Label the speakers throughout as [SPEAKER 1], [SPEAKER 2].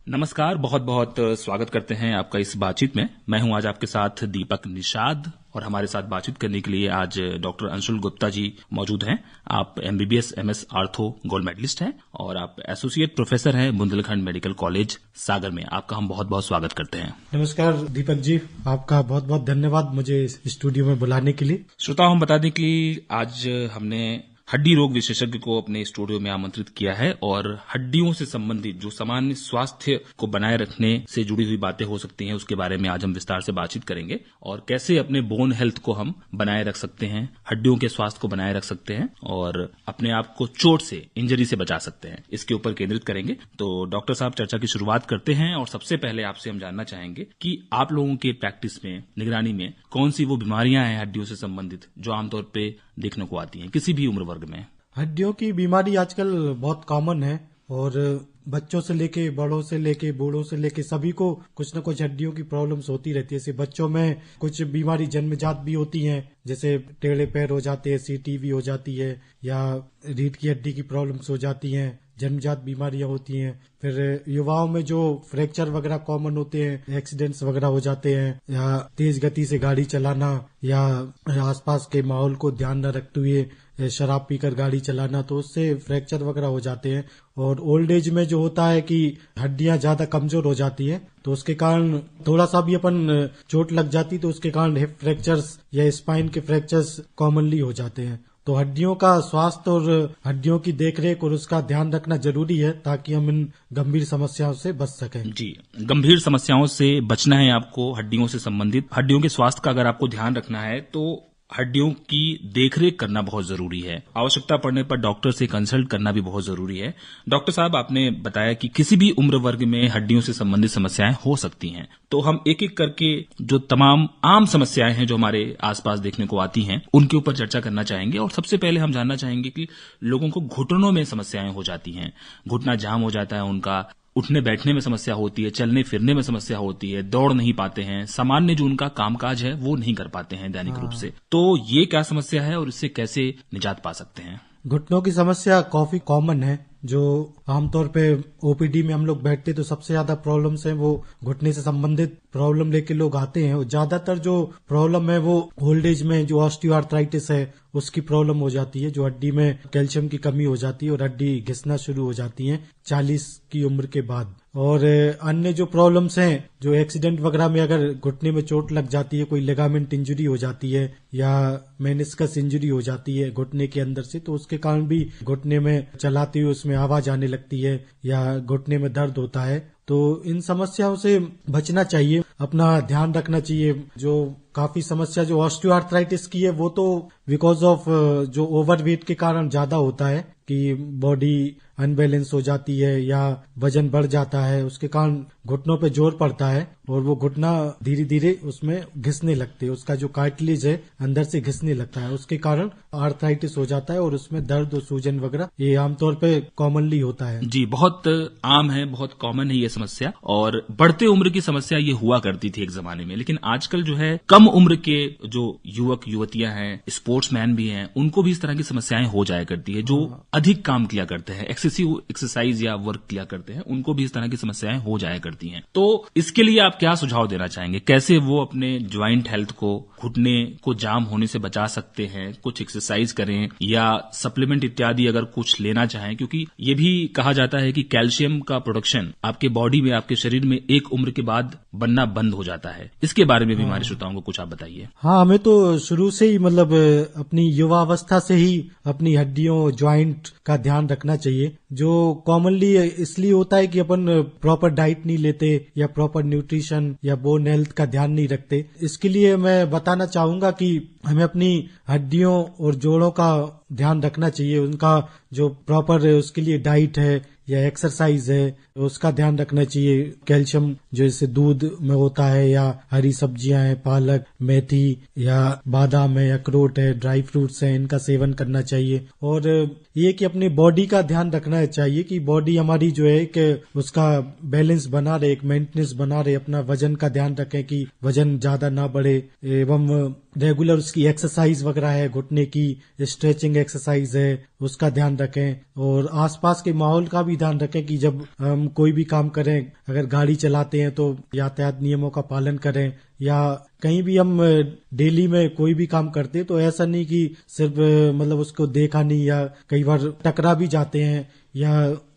[SPEAKER 1] नमस्कार, बहुत बहुत स्वागत करते हैं आपका इस बातचीत में। मैं हूं आज आपके साथ दीपक निषाद और हमारे साथ बातचीत करने के लिए आज डॉक्टर अंशुल गुप्ता जी मौजूद हैं। आप MBBS MS ortho gold medalist हैं और आप एसोसिएट प्रोफेसर हैं बुंदेलखंड मेडिकल कॉलेज सागर में। आपका हम बहुत बहुत स्वागत करते हैं।
[SPEAKER 2] नमस्कार दीपक जी, आपका बहुत बहुत धन्यवाद मुझे इस स्टूडियो में बुलाने के लिए।
[SPEAKER 1] श्रोताओं, हम बता दें कि आज हमने हड्डी रोग विशेषज्ञ को अपने स्टूडियो में आमंत्रित किया है और हड्डियों से संबंधित जो सामान्य स्वास्थ्य को बनाए रखने से जुड़ी हुई बातें हो सकती हैं उसके बारे में आज हम विस्तार से बातचीत करेंगे और कैसे अपने बोन हेल्थ को हम बनाए रख सकते हैं, हड्डियों के स्वास्थ्य को बनाए रख सकते हैं और अपने आप को चोट से, इंजरी से बचा सकते हैं, इसके ऊपर केंद्रित करेंगे। तो डॉक्टर साहब, चर्चा की शुरुआत करते हैं और सबसे पहले आपसे हम जानना चाहेंगे कि आप लोगों के प्रैक्टिस में, निगरानी में कौन सी वो बीमारियां हैं हड्डियों से संबंधित जो आमतौर पर देखने को आती हैं किसी भी उम्र वर्ग में?
[SPEAKER 2] हड्डियों की बीमारी आजकल बहुत कॉमन है और बच्चों से लेके बड़ों से लेके बूढ़ों से लेके सभी को कुछ न कुछ हड्डियों की प्रॉब्लम्स होती रहती है। जैसे बच्चों में कुछ बीमारी जन्मजात भी होती हैं, जैसे टेढ़े पैर हो जाते हैं, सीटीवी हो जाती है या रीढ़ की हड्डी की प्रॉब्लम्स हो जाती हैं, जन्मजात बीमारियां होती हैं। फिर युवाओं में जो फ्रैक्चर वगैरह कॉमन होते हैं, एक्सीडेंट्स वगैरह हो जाते हैं या तेज गति से गाड़ी चलाना या आसपास के माहौल को ध्यान न रखते हुए शराब पीकर गाड़ी चलाना, तो उससे फ्रैक्चर वगैरह हो जाते हैं। और ओल्ड एज में जो होता है कि हड्डियां ज्यादा कमजोर हो जाती है तो उसके कारण थोड़ा सा भी अपन चोट लग जाती तो उसके कारण हिप फ्रैक्चर्स या स्पाइन के फ्रैक्चर्स कॉमनली हो जाते हैं। तो हड्डियों का स्वास्थ्य और हड्डियों की देखरेख और उसका ध्यान रखना जरूरी है ताकि हम इन गंभीर समस्याओं से बच सकें।
[SPEAKER 1] जी, गंभीर समस्याओं से बचना है आपको, हड्डियों से संबंधित हड्डियों के स्वास्थ्य का अगर आपको ध्यान रखना है तो हड्डियों की देखरेख करना बहुत जरूरी है। आवश्यकता पड़ने पर डॉक्टर से कंसल्ट करना भी बहुत जरूरी है। डॉक्टर साहब, आपने बताया कि किसी भी उम्र वर्ग में हड्डियों से संबंधित समस्याएं हो सकती हैं, तो हम एक एक करके जो तमाम आम समस्याएं हैं जो हमारे आसपास देखने को आती हैं उनके ऊपर चर्चा करना चाहेंगे। और सबसे पहले हम जानना चाहेंगे कि लोगों को घुटनों में समस्याएं हो जाती हैं, घुटना जाम हो जाता है उनका, उठने बैठने में समस्या होती है, चलने फिरने में समस्या होती है, दौड़ नहीं पाते हैं, सामान्य जो उनका कामकाज है वो नहीं कर पाते हैं दैनिक रूप से। तो ये क्या समस्या है और इससे कैसे निजात पा सकते हैं?
[SPEAKER 2] घुटनों की समस्या काफी कॉमन है। जो आमतौर पे ओपीडी में हम लोग बैठते तो सबसे ज्यादा प्रॉब्लम्स हैं वो घुटने से संबंधित प्रॉब्लम लेके लोग आते हैं। और ज्यादातर जो प्रॉब्लम है वो ओल्ड एज में जो ऑस्टियोआर्थराइटिस है उसकी प्रॉब्लम हो जाती है, जो हड्डी में कैल्शियम की कमी हो जाती है और हड्डी घिसना शुरू हो जाती है 40 की उम्र के बाद। और अन्य जो प्रॉब्लम्स हैं, जो एक्सीडेंट वगैरह में अगर घुटने में चोट लग जाती है, कोई लिगामेंट इंजरी हो जाती है या मेनिस्कस इंजरी हो जाती है घुटने के अंदर से, तो उसके कारण भी घुटने में चलाते हुए उसमें आवाज आने लगती है या घुटने में दर्द होता है। तो इन समस्याओं से बचना चाहिए, अपना ध्यान रखना चाहिए। जो काफी समस्या जो ऑस्टियोआर्थराइटिस की है वो तो बिकॉज ऑफ जो ओवरवेट के कारण ज्यादा होता है कि बॉडी अनबैलेंस हो जाती है या वजन बढ़ जाता है, उसके कारण घुटनों पे जोर पड़ता है और वो घुटना धीरे धीरे उसमें घिसने लगते है, उसका जो कार्टिलेज है अंदर से घिसने लगता है, उसके कारण आर्थराइटिस हो जाता है और उसमें दर्द और सूजन वगैरह ये आमतौर पे कॉमनली होता है।
[SPEAKER 1] जी, बहुत आम है, बहुत कॉमन है ये समस्या। और बढ़ते उम्र की समस्या ये हुआ करती थी एक जमाने में, लेकिन आजकल जो है कम उम्र के जो युवक युवतियां हैं, स्पोर्ट्समैन भी हैं, उनको भी इस तरह की समस्याएं हो जाया करती है। जो अधिक काम किया करते हैं, एक्सेसिव एक्सरसाइज या वर्क किया करते हैं, उनको भी इस तरह की समस्याएं हो जाया करती हैं। तो इसके लिए आप क्या सुझाव देना चाहेंगे? कैसे वो अपने ज्वाइंट हेल्थ को, घुटने को जाम होने से बचा सकते हैं? कुछ एक्सरसाइज करें या सप्लीमेंट इत्यादि अगर कुछ लेना चाहें, क्योंकि ये भी कहा जाता है कि कैल्शियम का प्रोडक्शन आपके बॉडी में, आपके शरीर में एक उम्र के बाद बनना बंद हो जाता है। इसके बारे में भी हमारे श्रोताओं को कुछ आप बताइए।
[SPEAKER 2] हाँ, हमें तो शुरू से ही मतलब अपनी युवावस्था से ही अपनी हड्डियों, ज्वाइंट का ध्यान रखना चाहिए। जो कॉमनली इसलिए होता है कि अपन प्रॉपर डाइट नहीं लेते या प्रॉपर न्यूट्रिशन या बोन हेल्थ का ध्यान नहीं रखते। इसके लिए मैं बताना चाहूंगा कि हमें अपनी हड्डियों और जोड़ों का ध्यान रखना चाहिए। उनका जो प्रॉपर उसके लिए डाइट है या एक्सरसाइज है उसका ध्यान रखना चाहिए। कैल्शियम जो जैसे दूध में होता है या हरी सब्जियां हैं, पालक, मेथी या बादाम है, अखरोट है, ड्राई फ्रूट्स हैं, इनका सेवन करना चाहिए। और ये कि अपनी बॉडी का ध्यान रखना चाहिए कि बॉडी हमारी जो है कि उसका बैलेंस बना रहे, एक मेंटेनेंस बना रहे। अपना वजन का ध्यान रखें कि वजन ज्यादा ना बढ़े एवं रेगुलर उसकी एक्सरसाइज वगैरह है, घुटने की स्ट्रेचिंग एक्सरसाइज है, उसका ध्यान रखें। और आसपास के माहौल का भी भी ध्यान रखें कि जब हम कोई भी काम करें, अगर गाड़ी चलाते हैं तो यातायात नियमों का पालन करें, या कहीं भी हम डेली में कोई भी काम करते हैं तो ऐसा नहीं कि सिर्फ मतलब उसको देखा नहीं, या कई बार टकरा भी जाते हैं, या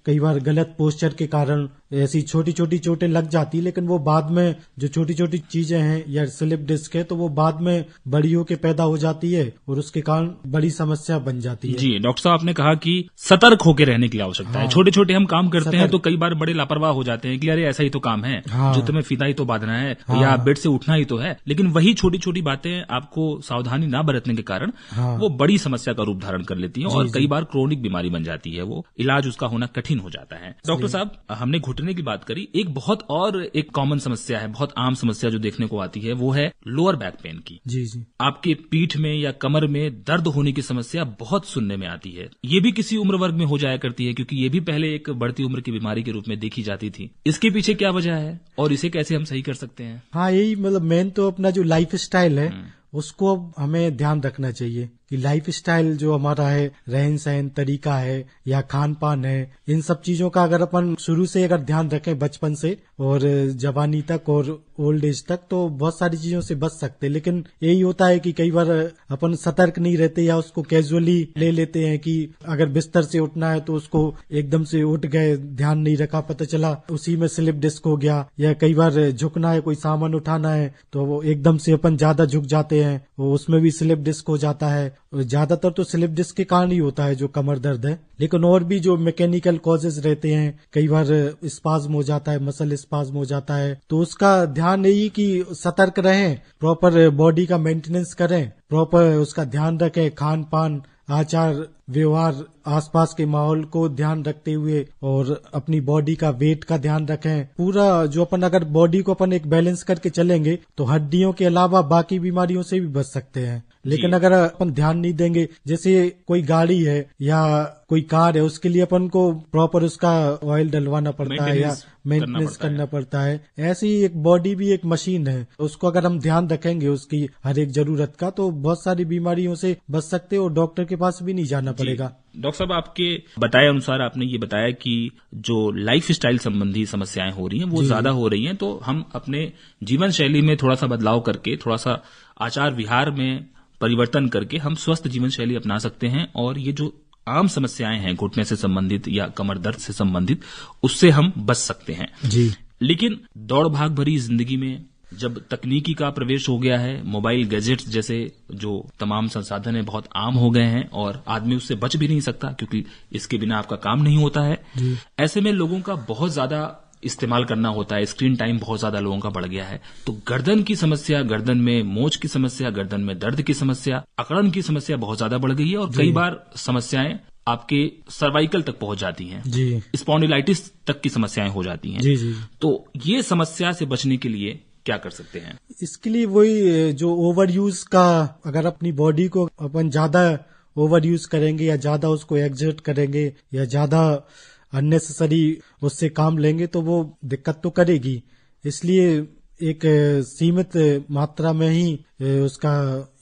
[SPEAKER 2] कई बार गलत पोस्चर के कारण ऐसी छोटी छोटी चोटें लग जाती, लेकिन वो बाद में जो छोटी छोटी चीजें हैं या स्लिप डिस्क है तो वो बाद में बड़ी होके पैदा हो जाती है और उसके कारण बड़ी समस्या बन जाती है।
[SPEAKER 1] जी डॉक्टर साहब, आपने कहा कि सतर्क होकर रहने की आवश्यकता है। छोटे छोटे हम काम करते हैं तो कई बार बड़े लापरवाह हो जाते हैं कि अरे ऐसा ही तो काम है, जूते में फीता ही तो बांधना है, या बेड से उठना ही तो है, लेकिन वही छोटी छोटी बातें आपको सावधानी न बरतने के कारण वो बड़ी समस्या का रूप धारण कर लेती है और कई बार क्रोनिक बीमारी बन जाती है, वो इलाज उसका होना कठिन हो जाता है। डॉक्टर साहब, हमने घुटने की बात करी, एक बहुत और एक कॉमन समस्या है, बहुत आम समस्या जो देखने को आती है वो है लोअर बैक पेन की।
[SPEAKER 2] जी जी,
[SPEAKER 1] आपके पीठ में या कमर में दर्द होने की समस्या बहुत सुनने में आती है। ये भी किसी उम्र वर्ग में हो जाया करती है, क्योंकि ये भी पहले एक बढ़ती उम्र की बीमारी के रूप में देखी जाती थी। इसके पीछे क्या वजह है और इसे कैसे हम सही कर सकते हैं?
[SPEAKER 2] हाँ, यही मतलब मेन तो अपना जो लाइफ स्टाइल है उसको अब हमें ध्यान रखना चाहिए कि लाइफ स्टाइल जो हमारा है, रहन सहन तरीका है या खान पान है, इन सब चीजों का अगर अपन शुरू से अगर ध्यान रखें बचपन से और जवानी तक और ओल्ड एज तक, तो बहुत सारी चीजों से बच सकते हैं। लेकिन यही होता है कि कई बार अपन सतर्क नहीं रहते या उसको कैजुअली ले लेते हैं कि अगर बिस्तर से उठना है तो उसको एकदम से उठ गए, ध्यान नहीं रखा, पता चला उसी में स्लिप डिस्क हो गया। या कई बार झुकना है, कोई सामान उठाना है तो वो एकदम से अपन ज्यादा झुक जाते हैं, वो उसमें भी स्लिप डिस्क हो जाता है। ज्यादातर तो स्लिप डिस्क के कारण ही होता है जो कमर दर्द है, लेकिन और भी जो मैकेनिकल कॉजेज रहते हैं, कई बार स्पाज्म हो जाता है, मसल स्पाज्म हो जाता है, तो उसका ध्यान यही कि सतर्क रहें, प्रॉपर बॉडी का मेंटेनेंस करें, प्रॉपर उसका ध्यान रखें, खान पान, आचार व्यवहार, आसपास के माहौल को ध्यान रखते हुए और अपनी बॉडी का वेट का ध्यान रखें। पूरा जो अपन अगर बॉडी को अपन एक बैलेंस करके चलेंगे तो हड्डियों के अलावा बाकी बीमारियों से भी बच सकते हैं। लेकिन अगर अपन ध्यान नहीं देंगे, जैसे कोई गाड़ी है या कोई कार है, उसके लिए अपन को प्रॉपर उसका ऑयल डलवाना पड़ता है या मेंटेनेंस करना पड़ता है, ऐसी ही एक बॉडी भी एक मशीन है, उसको अगर हम ध्यान रखेंगे उसकी हर एक जरूरत का, तो बहुत सारी बीमारियों से बच सकते हैं और डॉक्टर के पास भी नहीं जाना पड़ेगा।
[SPEAKER 1] डॉक्टर साहब, आपके बताए अनुसार आपने ये बताया कि जो लाइफ स्टाइल संबंधी समस्याएं हो रही हैं वो ज्यादा हो रही हैं, तो हम अपने जीवन शैली में थोड़ा सा बदलाव करके, थोड़ा सा आचार विहार में परिवर्तन करके हम स्वस्थ जीवन शैली अपना सकते हैं और ये जो आम समस्याएं हैं घुटने से संबंधित या कमर दर्द से संबंधित, उससे हम बच सकते हैं।
[SPEAKER 2] जी।
[SPEAKER 1] लेकिन दौड़ भाग भरी जिंदगी में जब तकनीकी का प्रवेश हो गया है, मोबाइल गैजेट्स जैसे जो तमाम संसाधन है बहुत आम हो गए हैं और आदमी उससे बच भी नहीं सकता क्योंकि इसके बिना आपका काम नहीं होता है। ऐसे में लोगों का बहुत ज्यादा इस्तेमाल करना होता है, स्क्रीन टाइम बहुत ज्यादा लोगों का बढ़ गया है, तो गर्दन की समस्या, गर्दन में मोच की समस्या, गर्दन में दर्द की समस्या, अकड़न की समस्या बहुत ज्यादा बढ़ गई है और कई बार समस्याएं आपके सर्वाइकल तक पहुंच जाती हैं, स्पॉन्डिलाइटिस तक की समस्याएं हो जाती हैं।
[SPEAKER 2] जी।
[SPEAKER 1] तो ये समस्या से बचने के लिए क्या कर सकते हैं?
[SPEAKER 2] इसके लिए वही जो ओवर यूज का, अगर अपनी बॉडी को अपन ज्यादा ओवर यूज करेंगे या ज्यादा उसको एक्सर्ट करेंगे या ज्यादा अननेसेसरी उससे काम लेंगे तो वो दिक्कत तो करेगी। इसलिए एक सीमित मात्रा में ही उसका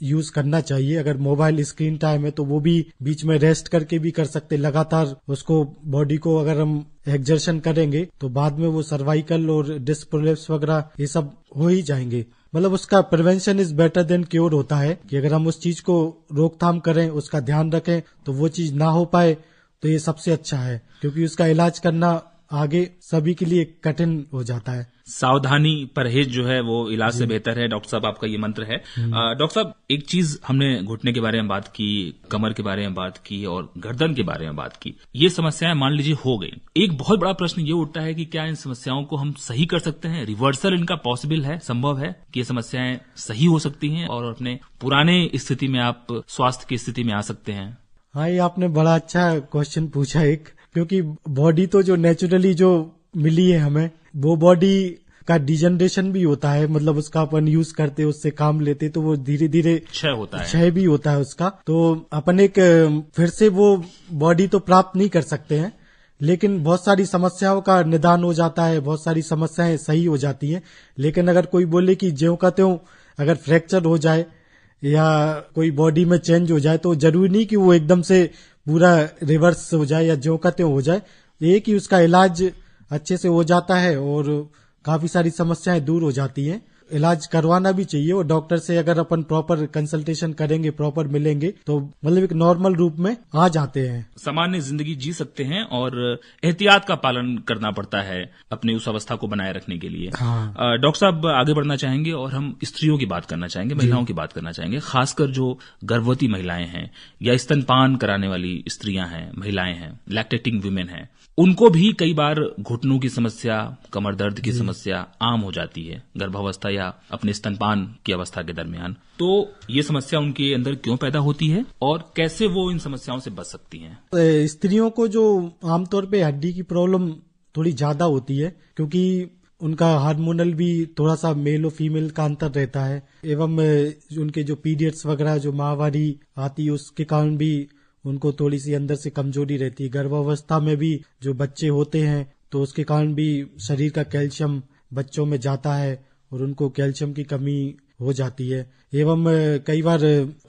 [SPEAKER 2] यूज करना चाहिए। अगर मोबाइल स्क्रीन टाइम है तो वो भी बीच में रेस्ट करके भी कर सकते, लगातार उसको बॉडी को अगर हम एक्सर्शन करेंगे तो बाद में वो सर्वाइकल और डिस्क प्रोलैप्स वगैरह ये सब हो ही जाएंगे। मतलब उसका prevention is better than cure होता है कि अगर हम उस चीज को रोकथाम करें, उसका ध्यान रखें तो वो चीज ना हो पाए तो ये सबसे अच्छा है, क्योंकि उसका इलाज करना आगे सभी के लिए कठिन हो जाता है।
[SPEAKER 1] सावधानी, परहेज जो है वो इलाज से बेहतर है। डॉक्टर साहब, आपका ये मंत्र है। डॉक्टर साहब, एक चीज हमने घुटने के बारे में बात की, कमर के बारे में बात की और गर्दन के बारे में बात की, ये समस्याएं मान लीजिए हो गई। एक बहुत बड़ा प्रश्न ये उठता है कि क्या इन समस्याओं को हम सही कर सकते हैं? रिवर्सल इनका पॉसिबल है, संभव है कि ये समस्याएं सही हो सकती हैं और अपने पुराने स्थिति में आप स्वास्थ्य की स्थिति में आ सकते हैं?
[SPEAKER 2] हाँ, ये आपने बड़ा अच्छा क्वेश्चन पूछा एक, क्योंकि बॉडी तो जो नेचुरली जो मिली है हमें, वो बॉडी का डिजनरेशन भी होता है, मतलब उसका अपन यूज करते, उससे काम लेते तो वो धीरे धीरे
[SPEAKER 1] क्षय होता है,
[SPEAKER 2] क्षय भी होता है उसका। तो अपन एक फिर से वो बॉडी तो प्राप्त नहीं कर सकते हैं, लेकिन बहुत सारी समस्याओं का निदान हो जाता है, बहुत सारी समस्याएं सही हो जाती हैं। लेकिन अगर कोई बोले कि ज्यों का त्यों अगर फ्रैक्चर हो जाए या कोई बॉडी में चेंज हो जाए तो जरूरी नहीं कि वो एकदम से पूरा रिवर्स हो जाए या ज्यों का त्यों हो जाए। एक ही उसका इलाज अच्छे से हो जाता है और काफी सारी समस्याएं दूर हो जाती हैं। इलाज करवाना भी चाहिए और डॉक्टर से अगर अपन प्रॉपर कंसल्टेशन करेंगे, प्रॉपर मिलेंगे तो मतलब एक नॉर्मल रूप में आ जाते हैं,
[SPEAKER 1] सामान्य जिंदगी जी सकते हैं और एहतियात का पालन करना पड़ता है अपनी उस अवस्था को बनाए रखने के लिए।
[SPEAKER 2] हाँ।
[SPEAKER 1] डॉक्टर साहब आगे बढ़ना चाहेंगे और हम स्त्रियों की बात करना चाहेंगे, महिलाओं की बात करना चाहेंगे, खासकर जो गर्भवती महिलाएं हैं या स्तनपान कराने वाली स्त्रियां हैं, महिलाएं हैं, लैक्टेटिंग वुमेन हैं, उनको भी कई बार घुटनों की समस्या, कमर दर्द की समस्या आम हो जाती है गर्भावस्था या अपने स्तनपान की अवस्था के दरमियान। तो ये समस्या उनके अंदर क्यों पैदा होती है और कैसे वो इन समस्याओं से बच सकती हैं?
[SPEAKER 2] स्त्रियों को जो आमतौर पे हड्डी की प्रॉब्लम थोड़ी ज्यादा होती है क्योंकि उनका हार्मोनल भी थोड़ा सा मेल और फीमेल का अंतर रहता है, एवं उनके जो पीरियड्स वगैरह जो माहवारी आती है उसके कारण भी उनको थोड़ी सी अंदर से कमजोरी रहती है। गर्भावस्था में भी जो बच्चे होते हैं तो उसके कारण भी शरीर का कैल्शियम बच्चों में जाता है और उनको कैल्शियम की कमी हो जाती है। एवं कई बार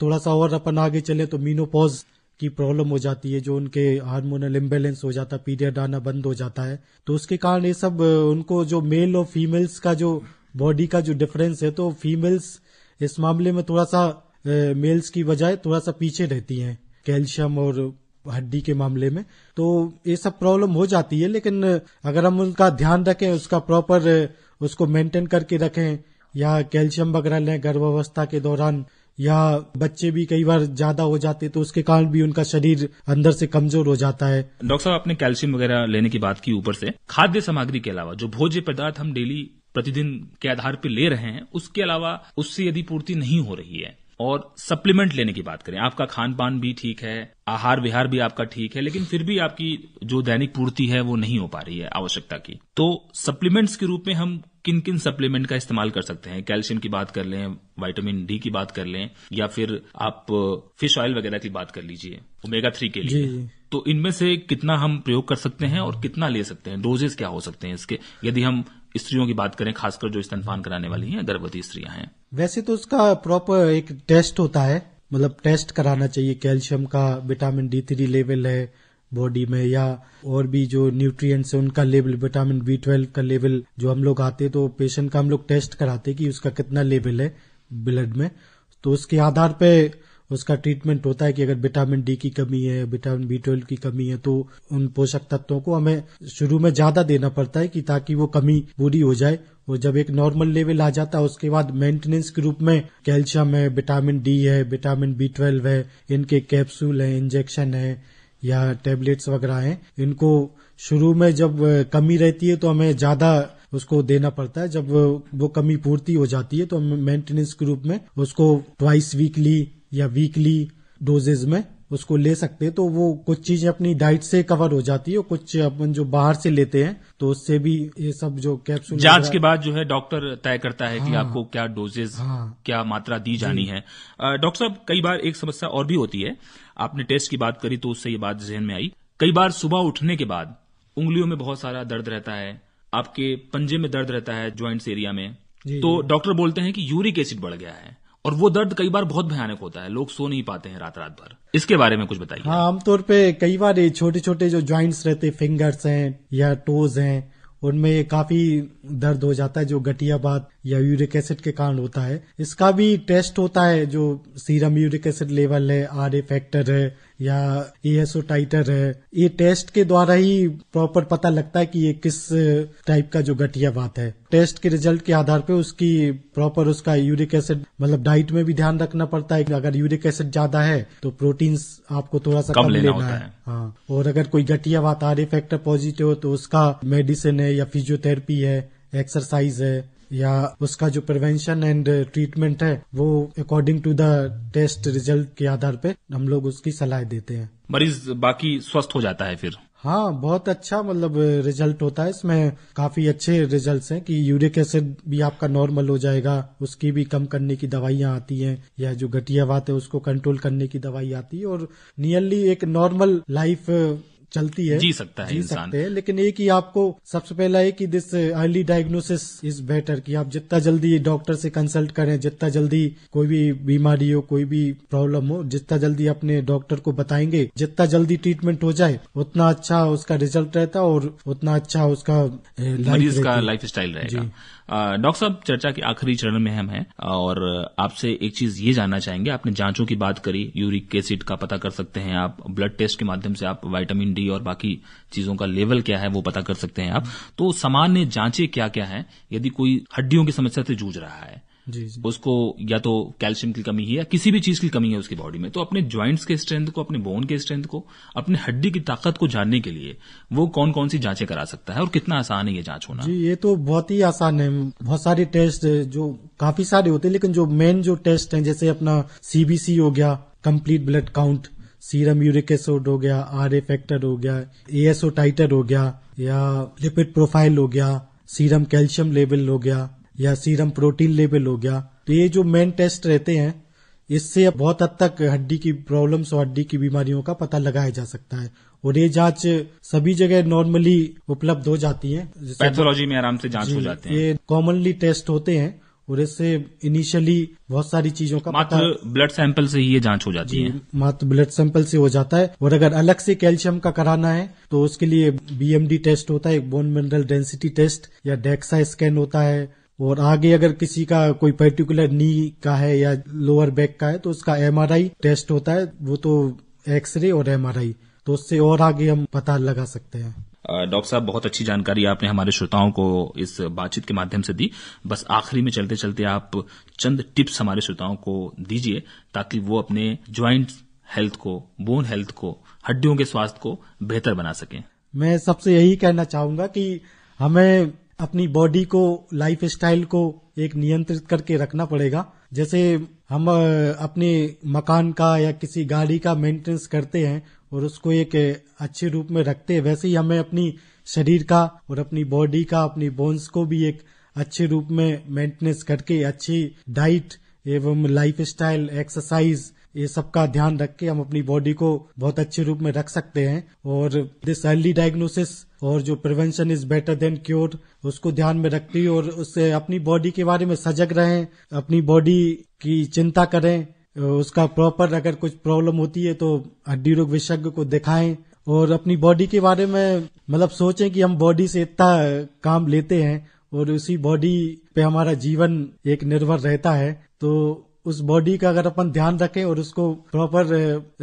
[SPEAKER 2] थोड़ा सा और अपन आगे चले तो मीनोपॉज की प्रॉब्लम हो जाती है, जो उनके हार्मोनल इम्बैलेंस हो जाता है, पीरियड आना बंद हो जाता है। तो उसके कारण ये सब उनको जो मेल और फीमेल्स का जो बॉडी का जो डिफरेंस है, तो फीमेल्स इस मामले में थोड़ा सा मेल्स की बजाय थोड़ा सा पीछे रहती हैं कैल्शियम और हड्डी के मामले में। तो ये सब प्रॉब्लम हो जाती है, लेकिन अगर हम उनका ध्यान रखें, उसका प्रॉपर उसको मेंटेन करके रखें या कैल्शियम वगैरह लें गर्भावस्था के दौरान, या बच्चे भी कई बार ज्यादा हो जाते तो उसके कारण भी उनका शरीर अंदर से कमजोर हो जाता है।
[SPEAKER 1] डॉक्टर साहब आपने कैल्शियम वगैरह लेने की बात की, ऊपर से खाद्य सामग्री के अलावा जो भोज्य पदार्थ हम डेली प्रतिदिन के आधार पर ले रहे हैं, उसके अलावा उससे यदि पूर्ति नहीं हो रही है और सप्लीमेंट लेने की बात करें, आपका खान पान भी ठीक है, आहार विहार भी आपका ठीक है, लेकिन फिर भी आपकी जो दैनिक पूर्ति है वो नहीं हो पा रही है आवश्यकता की, तो सप्लीमेंट्स के रूप में हम किन किन सप्लीमेंट का इस्तेमाल कर सकते हैं? कैल्शियम की बात कर लें, विटामिन डी की बात कर लें, या फिर आप फिश ऑयल वगैरह की बात कर लीजिए ओमेगा 3 के लिए। तो इनमें से कितना हम प्रयोग कर सकते हैं और कितना ले सकते हैं? डोजेस क्या हो सकते हैं इसके, यदि हम स्त्रियों की बात करें, खासकर जो स्तनपान कराने वाली हैं, गर्भवती स्त्रियां हैं?
[SPEAKER 2] वैसे तो उसका प्रॉपर एक टेस्ट होता है, मतलब टेस्ट कराना चाहिए। कैल्शियम का, विटामिन D3 लेवल है बॉडी में, या और भी जो न्यूट्रिएंट्स है उनका लेवल, विटामिन B12 का लेवल जो हम लोग आते तो पेशेंट का हम लोग टेस्ट कराते कि उसका कितना लेवल है ब्लड में। तो उसके आधार पे उसका ट्रीटमेंट होता है कि अगर विटामिन डी की कमी है, विटामिन B12 की कमी है, तो उन पोषक तत्वों को हमें शुरू में ज्यादा देना पड़ता है कि ताकि वो कमी पूरी हो जाए। और जब एक नॉर्मल लेवल आ जाता है उसके बाद मेंटेनेंस के रूप में कैल्शियम है, विटामिन डी है, विटामिन B12 है, इनके कैप्सूल है, इंजेक्शन है या टेबलेट्स वगैरह हैं। इनको शुरू में जब कमी रहती है तो हमें ज्यादा उसको देना पड़ता है। जब वो कमी पूर्ति हो जाती है तो हम मेंटेनेंस के रूप में उसको ट्वाइस वीकली या वीकली डोजेज में उसको ले सकते हैं। तो वो कुछ चीजें अपनी डाइट से कवर हो जाती है और कुछ अपन जो बाहर से लेते हैं तो उससे भी ये सब जो कैप्सूल
[SPEAKER 1] जांच के बाद जो है डॉक्टर तय करता है कि आपको क्या डोजेज, क्या मात्रा दी जानी है। डॉक्टर साहब कई बार एक समस्या और भी होती है, आपने टेस्ट की बात करी तो उससे ये बात जहन में आई, कई बार सुबह उठने के बाद उंगलियों में बहुत सारा दर्द रहता है, आपके पंजे में दर्द रहता है, ज्वाइंट्स एरिया में, तो डॉक्टर बोलते हैं कि यूरिक एसिड बढ़ गया है, और वो दर्द कई बार बहुत भयानक होता है, लोग सो नहीं पाते हैं रात रात भर। इसके बारे में कुछ बताइए।
[SPEAKER 2] हाँ, आमतौर पे कई बार ये छोटे छोटे जो ज्वाइंट्स रहते, फिंगर्स हैं या टोज हैं, उनमें काफी दर्द हो जाता है जो गठियाबात या यूरिक एसिड के कारण होता है। इसका भी टेस्ट होता है, जो सीरम यूरिक एसिड लेवल है, RA फैक्टर है या ASO टाइटर है। ये टेस्ट के द्वारा ही प्रॉपर पता लगता है कि ये किस टाइप का जो गठियाबात है। टेस्ट के रिजल्ट के आधार पे उसकी प्रॉपर उसका यूरिक एसिड, मतलब डाइट में भी ध्यान रखना पड़ता है कि अगर यूरिक एसिड ज्यादा है तो प्रोटीन्स आपको थोड़ा सा कम लेना है। हाँ, और अगर कोई गठियाबात RA फैक्टर पॉजिटिव हो तो उसका मेडिसिन है या फिजियोथेरेपी है, एक्सरसाइज है, या उसका जो प्रिवेंशन एंड ट्रीटमेंट है वो according to the test result के आधार पे हम लोग उसकी सलाह देते हैं।
[SPEAKER 1] मरीज बाकी स्वस्थ हो जाता है फिर?
[SPEAKER 2] हाँ, बहुत अच्छा मतलब रिजल्ट होता है इसमें। काफी अच्छे रिजल्ट्स हैं कि यूरिक एसिड भी आपका नॉर्मल हो जाएगा, उसकी भी कम करने की दवाइयां आती हैं, या जो गठियाबात है उसको कंट्रोल करने की दवाई आती है, और नियरली एक नॉर्मल लाइफ चलती है,
[SPEAKER 1] जी सकता है
[SPEAKER 2] जी
[SPEAKER 1] इंसान।
[SPEAKER 2] सकते हैं, लेकिन एक ही आपको सबसे पहला है कि this early diagnosis is better, कि आप जितना जल्दी डॉक्टर से कंसल्ट करें, जितना जल्दी कोई भी बीमारी हो, कोई भी प्रॉब्लम हो, जितना जल्दी अपने डॉक्टर को बताएंगे, जितना जल्दी ट्रीटमेंट हो जाए उतना अच्छा उसका रिजल्ट रहता है और उतना अच्छा उसका
[SPEAKER 1] मरीज का लाइफ स्टाइल रहेगा। डॉक्टर साहब, चर्चा के आखिरी चरण में हम हैं और आपसे एक चीज ये जानना चाहेंगे। आपने जांचों की बात करी, यूरिक एसिड का पता कर सकते हैं आप, ब्लड टेस्ट के माध्यम से आप विटामिन डी और बाकी चीजों का लेवल क्या है वो पता कर सकते हैं आप। तो सामान्य जांचें क्या क्या हैं यदि कोई हड्डियों की समस्या से जूझ रहा है?
[SPEAKER 2] जी जी।
[SPEAKER 1] उसको या तो कैल्शियम की कमी है या किसी भी चीज की कमी है उसकी बॉडी में, तो अपने ज्वाइंट्स के स्ट्रेंथ को, अपने बोन के स्ट्रेंथ को, अपने हड्डी की ताकत को जानने के लिए वो कौन कौन सी जांचें करा सकता है और कितना आसान है ये जांच होना?
[SPEAKER 2] जी, ये तो बहुत ही आसान है। बहुत सारे टेस्ट जो काफी सारे होते हैं, लेकिन जो मेन जो टेस्ट हैं जैसे अपना सीबीसी हो गया, complete blood count, serum uric acid हो गया, आरए फैक्टर हो गया, एएसओ टाइटर हो गया, या लिपिड प्रोफाइल हो गया, सीरम कैल्शियम लेवल हो गया, या सीरम प्रोटीन लेवल हो गया। तो ये जो मेन टेस्ट रहते हैं, इससे बहुत हद तक हड्डी की प्रॉब्लम्स और हड्डी की बीमारियों का पता लगाया जा सकता है और ये जांच सभी जगह नॉर्मली उपलब्ध हो जाती है।
[SPEAKER 1] पैथोलॉजी में आराम से जांच हो जाते हैं।
[SPEAKER 2] ये कॉमनली टेस्ट होते हैं और इससे इनिशियली बहुत सारी चीजों का
[SPEAKER 1] मात्र ब्लड सैंपल से ही ये जांच हो जाती है।
[SPEAKER 2] मात्र ब्लड सैंपल से हो जाता है। और अगर अलग से कैल्शियम का कराना है तो उसके लिए बीएमडी टेस्ट होता है, एक बोन मिनरल डेंसिटी टेस्ट, या डेक्सा स्कैन होता है। और आगे अगर किसी का कोई पर्टिकुलर नी का है या लोअर बैक का है तो उसका एमआरआई टेस्ट होता है, वो तो एक्सरे और एमआरआई, तो उससे और आगे हम पता लगा सकते हैं।
[SPEAKER 1] डॉक्टर साहब, बहुत अच्छी जानकारी आपने हमारे श्रोताओं को इस बातचीत के माध्यम से दी। बस आखिरी में चलते चलते आप चंद टिप्स हमारे श्रोताओं को दीजिए ताकि वो अपने ज्वाइंट हेल्थ को, बोन हेल्थ को, हड्डियों के स्वास्थ्य को बेहतर बना सकें।
[SPEAKER 2] मैं सबसे यही कहना चाहूंगा कि हमें अपनी बॉडी को, लाइफ स्टाइल को एक नियंत्रित करके रखना पड़ेगा। जैसे हम अपने मकान का या किसी गाड़ी का मेंटेनेंस करते हैं और उसको एक अच्छे रूप में रखते हैं, वैसे ही हमें अपनी शरीर का और अपनी बॉडी का, अपनी बोन्स को भी एक अच्छे रूप में मेंटेनेंस करके अच्छी डाइट एवं लाइफ स्टाइल, एक्सरसाइज, ये सब का ध्यान रख के हम अपनी बॉडी को बहुत अच्छे रूप में रख सकते हैं। और दिस अर्ली डायग्नोसिस और जो prevention is better than cure, उसको ध्यान में रखते हुए और उससे अपनी बॉडी के बारे में सजग रहें, अपनी बॉडी की चिंता करें, उसका प्रॉपर अगर कुछ प्रॉब्लम होती है तो हड्डी रोग विशेषज्ञ को दिखाएं और अपनी बॉडी के बारे में मतलब सोचें कि हम बॉडी से इतना काम लेते हैं और उसी बॉडी पे हमारा जीवन एक निर्भर रहता है। तो उस बॉडी का अगर अपन ध्यान रखें और उसको प्रॉपर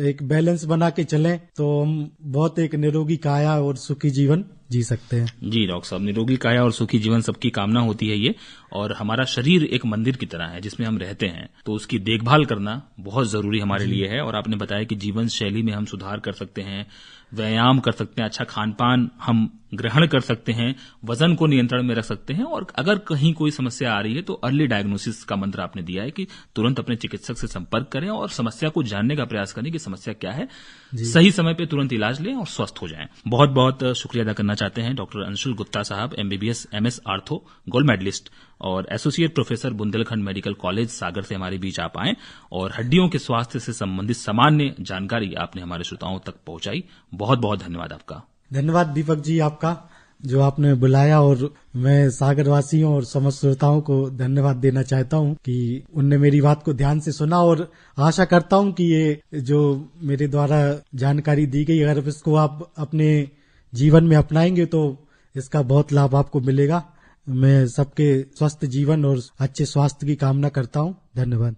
[SPEAKER 2] एक बैलेंस बना के चलें तो हम बहुत एक निरोगी काया और सुखी जीवन जी सकते हैं।
[SPEAKER 1] जी डॉक्टर साहब, निरोगी काया और सुखी जीवन सबकी कामना होती है ये, और हमारा शरीर एक मंदिर की तरह है जिसमें हम रहते हैं, तो उसकी देखभाल करना बहुत जरूरी हमारे लिए है। और आपने बताया कि जीवन शैली में हम सुधार कर सकते हैं, व्यायाम कर सकते हैं, अच्छा खान पान हम ग्रहण कर सकते हैं, वजन को नियंत्रण में रख सकते हैं, और अगर कहीं कोई समस्या आ रही है तो अर्ली डायग्नोसिस का मंत्र आपने दिया है कि तुरंत अपने चिकित्सक से संपर्क करें और समस्या को जानने का प्रयास करें कि समस्या क्या है, सही समय पे तुरंत इलाज लें और स्वस्थ हो जाएं। बहुत बहुत शुक्रिया अदा करना चाहते हैं डॉक्टर अंशुल गुप्ता साहब, MBBS MS ortho, gold medalist और associate professor Bundelkhand medical college Sagar से हमारे बीच आप आए और हड्डियों के स्वास्थ्य से संबंधित सामान्य जानकारी आपने हमारे श्रोताओं तक पहुंचाई। बहुत बहुत धन्यवाद आपका।
[SPEAKER 2] धन्यवाद दीपक जी आपका, जो आपने बुलाया, और मैं सागर वासियों और समस्त श्रोताओं को धन्यवाद देना चाहता हूं कि उनने मेरी बात को ध्यान से सुना, और आशा करता हूं कि ये जो मेरे द्वारा जानकारी दी गई, अगर इसको आप अपने जीवन में अपनाएंगे तो इसका बहुत लाभ आपको मिलेगा। मैं सबके स्वस्थ जीवन और अच्छे स्वास्थ्य की कामना करता हूं। धन्यवाद।